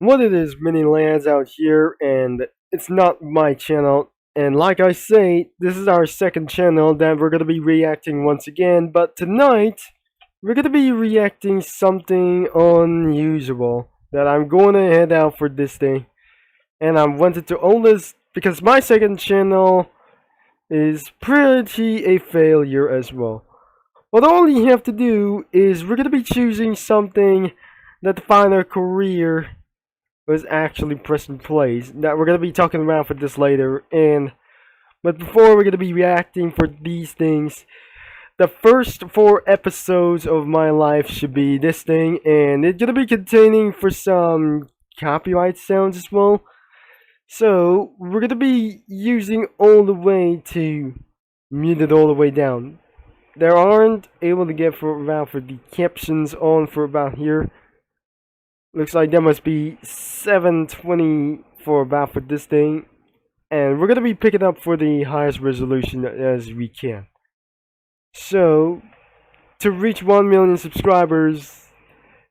What it is, mini lands out here, and it's not my channel. And like I say, this is our second channel that we're gonna be reacting once again. But tonight, we're gonna be reacting something unusual that I'm going to head out for this thing. And I wanted to own this because my second channel is pretty a failure as well. What all you have to do is we're gonna be choosing something that define our career was actually present plays that we're gonna be talking about for this later. But before we're gonna be reacting for these things, the first 4 episodes of my life should be this thing, and it's gonna be containing for some copyright sounds as well. So we're gonna be using all the way to mute it all the way down. There aren't able to get for the captions on for about here. Looks like there must be 720 for this thing. And we're going to be picking up for the highest resolution as we can. So, to reach 1 million subscribers,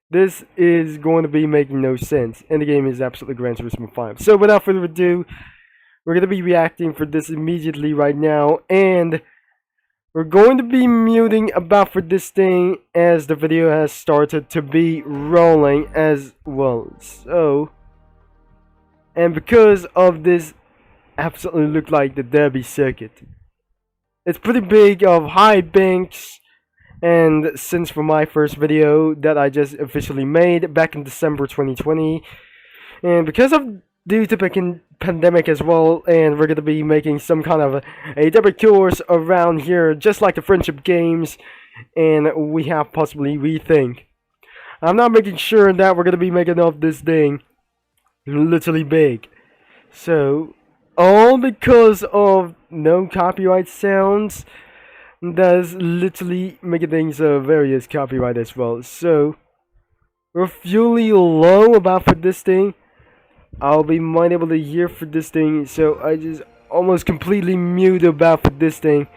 this is going to be making no sense. And the game is absolutely Gran Turismo 5. So, without further ado, we're going to be reacting for this immediately right now. And we're going to be muting about for this thing as the video has started to be rolling as well. So, and because of this absolutely look like the derby circuit, it's pretty big of high banks. And since for my first video that I just officially made back in December 2020, and because of due to pandemic as well, and we're gonna be making some kind of a debit course around here, just like the friendship games, and we have possibly rethink. I'm not making sure that we're gonna be making up this thing literally big. So, all because of no copyright sounds, that's literally making things various copyright as well. So, we're fully low about for this thing. I'll be might able to hear for this thing, so I just almost completely mute about for this thing.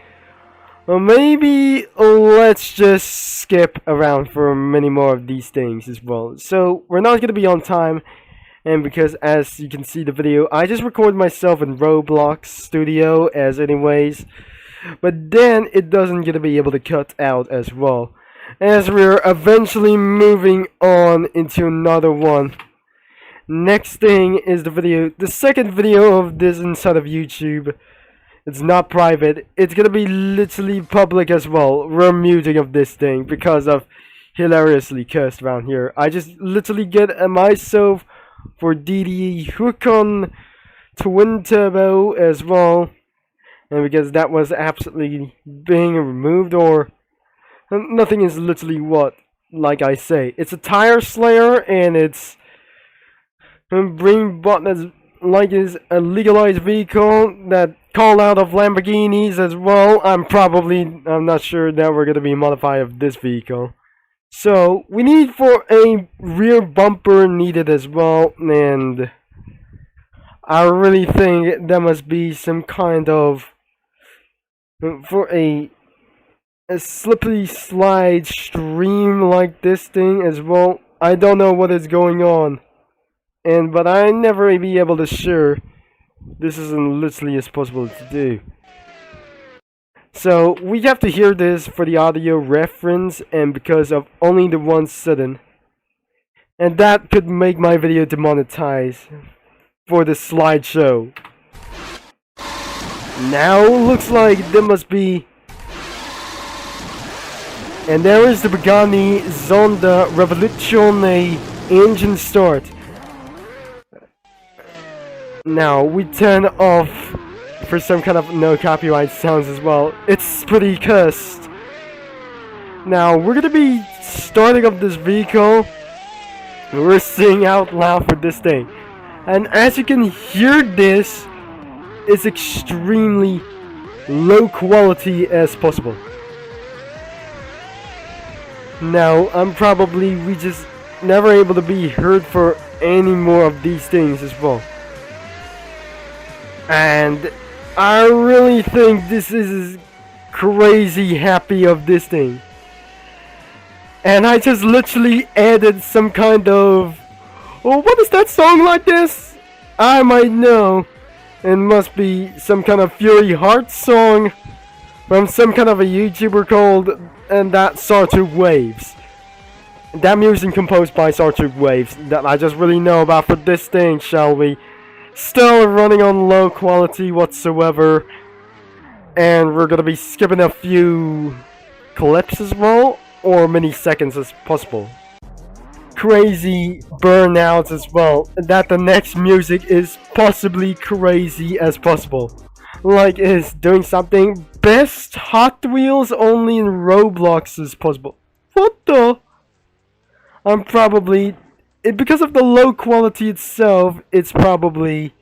Or maybe let's just skip around for many more of these things as well. So we're not gonna be on time, and because as you can see the video, I just recorded myself in Roblox Studio as anyways, but then it doesn't gonna be able to cut out as well, as we're eventually moving on into another one. Next thing is the second video of this inside of YouTube. It's not private, it's gonna be literally public as well. We're muting of this thing because of hilariously cursed around here. I just literally get myself for DDE hook on twin turbo as well. And because that was absolutely being removed, or nothing is literally what, like I say, it's a tire slayer, and it's bring button like is a legalized vehicle that call out of Lamborghinis as well. I'm not sure that we're gonna be modified of this vehicle. So we need for a rear bumper needed as well, and I really think there must be some kind of for a slippery slide stream like this thing as well. I don't know what is going on. But I never be able to sure this isn't literally as possible to do. So we have to hear this for the audio reference, and because of only the one sudden, and that could make my video demonetized for the slideshow. Now looks like there must be, and there is the Pagani Zonda Revoluzione engine start. Now we turn off for some kind of no copyright sounds as well. It's pretty cursed. Now we're gonna be starting up this vehicle. We're singing out loud for this thing, and as you can hear, this is extremely low quality as possible. Now we just never able to be heard for any more of these things as well. And I really think this is crazy happy of this thing. And I just literally added some kind of Oh, what is that song like this? I might know. It must be some kind of Fury Heart song from some kind of a YouTuber called and that Sawtooth Waves. That music composed by Sawtooth Waves that I just really know about for this thing, shall we? Still running on low quality whatsoever. And we're gonna be skipping a few clips as well, or many seconds as possible. Crazy burnouts as well, that the next music is possibly crazy as possible. Like is doing something best Hot Wheels only in Roblox as possible. What the? I'm probably, because of the low quality itself, it's probably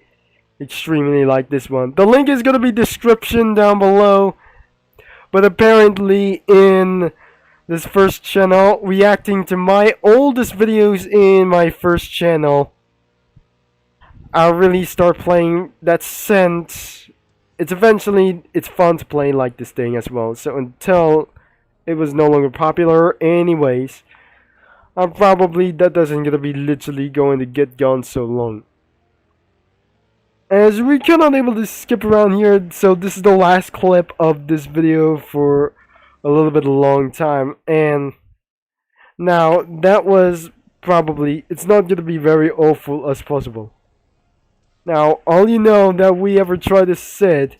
extremely like this one. The link is gonna be description down below. But apparently in this first channel, reacting to my oldest videos in my first channel, I'll really start playing that scent. It's fun to play like this thing as well. So until it was no longer popular anyways, that doesn't gonna be literally going to get gone so long. As we cannot able to skip around here, so this is the last clip of this video for a little bit long time. And now that was probably, it's not gonna be very awful as possible. Now all you know that we ever try to sit,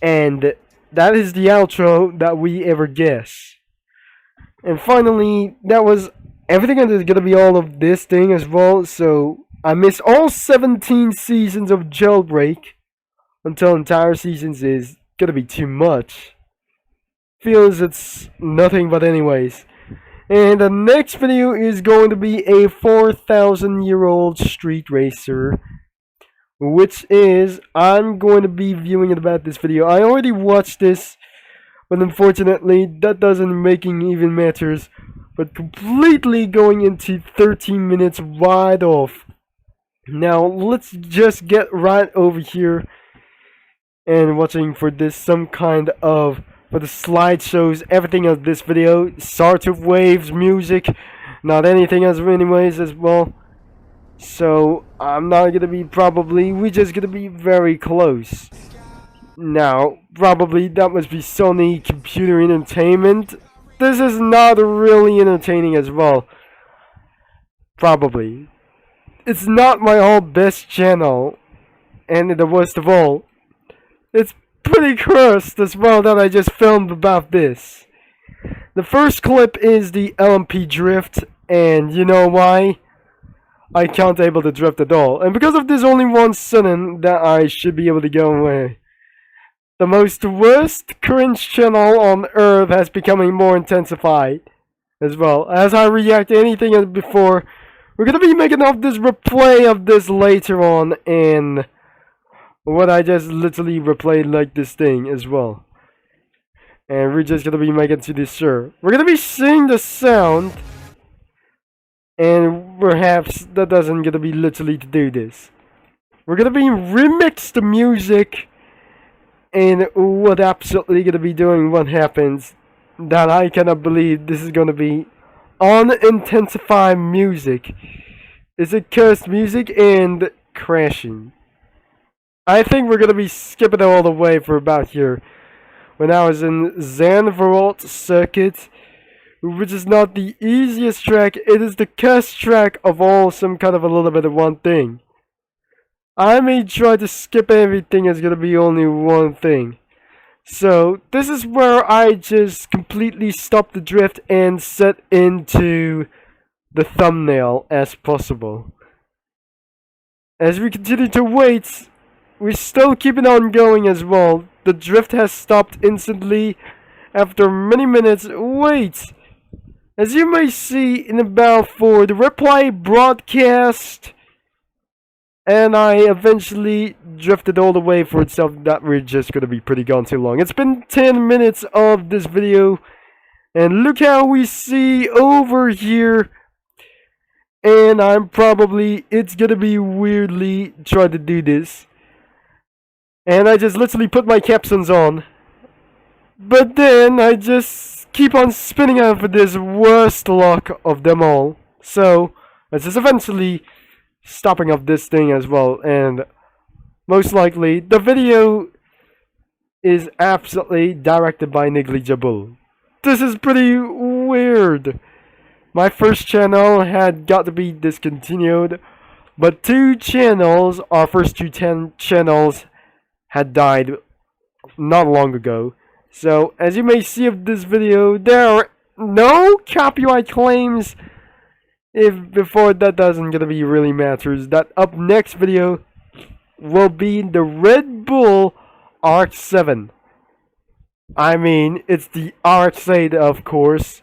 and that is the outro that we ever guess. And finally, that was everything. Is gonna be all of this thing as well. So I missed all 17 seasons of Jailbreak until entire seasons is gonna be too much. Feels it's nothing but anyways. And the next video is going to be a 4,000-year-old street racer, which is, I'm going to be viewing it about this video. I already watched this, but unfortunately that doesn't making even matters, but completely going into 13 minutes right off. Now let's just get right over here and watching for this some kind of, for the slideshows, everything of this video, Sawtooth Waves music, not anything else anyways as well. So I'm not gonna be we're just gonna be very close. Now probably that must be Sony Computer Entertainment. This is not really entertaining as well. Probably. It's not my whole best channel, and the worst of all, it's pretty cursed as well that I just filmed about this. The first clip is the LMP drift, and you know why? I can't able to drift at all, and because of this only one sudden that I should be able to go away. The most worst cringe channel on earth has becoming more intensified as well. As I react to anything as before, we're gonna be making up this replay of this later on in what I just literally replayed like this thing as well. And we're just gonna be making to this Shure. We're gonna be seeing the sound, and perhaps that doesn't gonna be literally to do this. We're gonna be remix the music, and what absolutely gonna be doing what happens that I cannot believe this is gonna be on intensified music. Is it cursed music and crashing? I think we're gonna be skipping all the way for about here. When I was in Zandvoort circuit, which is not the easiest track, it is the cursed track of all, some kind of a little bit of one thing. I may try to skip everything, it's gonna be only one thing. So this is where I just completely stop the drift and set into the thumbnail as possible. As we continue to wait, we're still keeping on going as well. The drift has stopped instantly after many minutes. Wait! As you may see in about for the replay broadcast, and I eventually drifted all the way for itself. That we're just gonna be pretty gone too long. It's been 10 minutes of this video, and look how we see over here. And it's gonna be weirdly try to do this. And I just literally put my captions on. But then I just keep on spinning out for this worst luck of them all. So This is eventually stopping of this thing as well, and most likely the video is absolutely directed by Negligible. This is pretty weird. My first channel had got to be discontinued, but two channels, our first two channels, had died not long ago. So, as you may see of this video, there are no copyright claims. If before that doesn't gonna be really matters, that up next video will be the Red Bull RX-7. I mean, it's the RX-8, of course,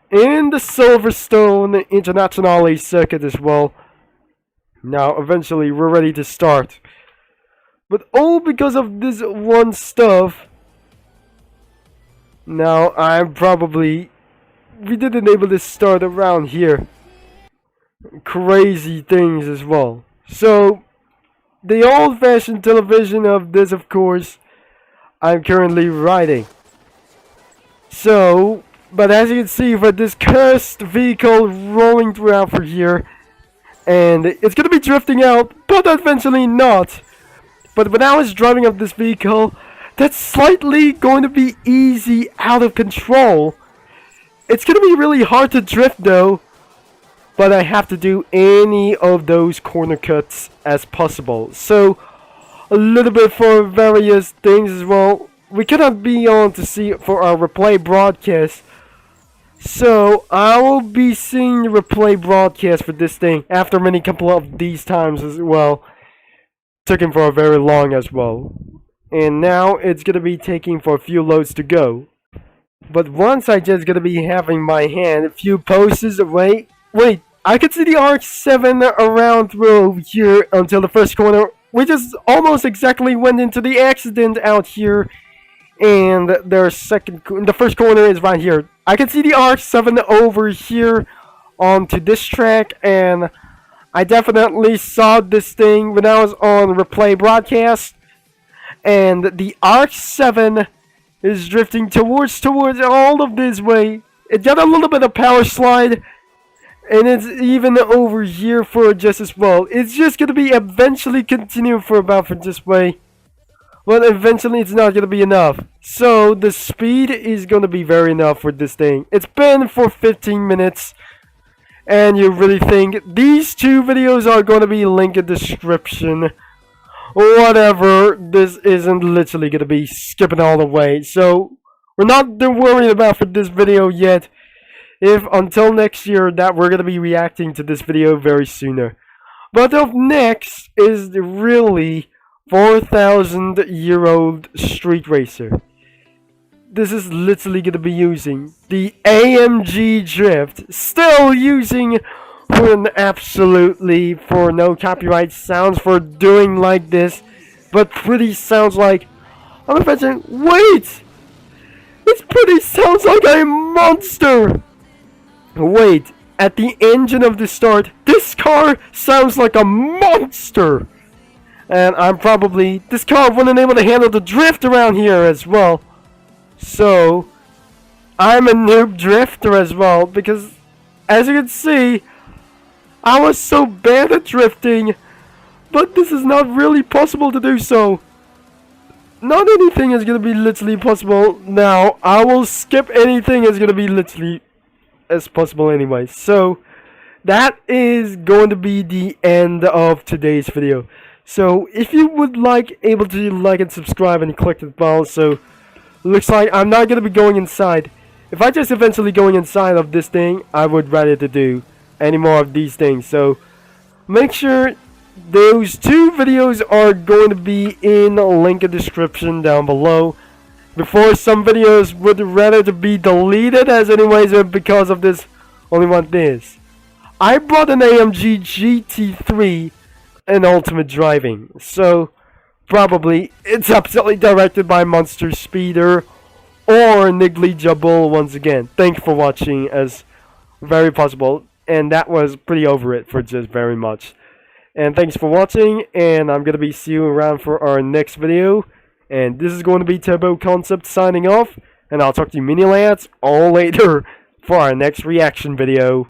in the Silverstone Internationale circuit as well. Now, eventually, we're ready to start. But all because of this one stuff. Now, we didn't able to start around here. Crazy things as well. So, the old-fashioned television of this, of course, I'm currently riding. So, but as you can see, for this cursed vehicle rolling throughout for here, and it's gonna be drifting out, but eventually not. But when I was driving up this vehicle, that's slightly going to be easy out of control. It's gonna be really hard to drift though, but I have to do any of those corner cuts as possible. So, a little bit for various things as well. We cannot be on to see for our replay broadcast. So, I will be seeing the replay broadcast for this thing after many couple of these times as well. Took him for a very long as well. And now it's gonna be taking for a few loads to go. But once I just gonna be having my hand a few posts away. Wait, I could see the RX-7 around through here until the first corner. We just almost exactly went into the accident out here. And the first corner is right here. I can see the RX-7 over here onto this track. And I definitely saw this thing when I was on replay broadcast. And the RX-7 is drifting towards all of this way. It got a little bit of power slide. And it's even over here for just as well. It's just going to be eventually continue for this way. But eventually it's not going to be enough. So the speed is going to be very enough for this thing. It's been for 15 minutes. And you really think these two videos are going to be linked in the description. Whatever, this isn't literally going to be skipping all the way. So we're not worried about for this video yet. If until next year that we're going to be reacting to this video very sooner. But up next is the really 4,000-year-old street racer. This is literally going to be using the AMG Drift. Still using for no copyright sounds for doing like this. But pretty sounds like, I'm imagining, wait! This pretty sounds like a monster! Wait, at the engine of the start, this car sounds like a monster! And this car wasn't able to handle the drift around here as well. So, I'm a noob drifter as well, because, as you can see, I was so bad at drifting, but this is not really possible to do so. Not anything is going to be literally possible now. I will skip anything is going to be literally as possible anyway. So that is going to be the end of today's video. So if you would able to like and subscribe and click the bell. So looks like I'm not going to be going inside. If I just eventually going inside of this thing, I would rather to do any more of these things. So make sure those two videos are going to be in the link in the description down below. Before some videos would rather to be deleted as anyways because of this only one this. I brought an AMG GT3 in Ultimate Driving. So probably it's absolutely directed by MonsterSpeeder or Negligible once again. Thank you for watching as very possible. And that was pretty over it for just very much. And thanks for watching, and I'm going to be seeing you around for our next video. And this is going to be Turbo Concept signing off, and I'll talk to you mini lads all later for our next reaction video.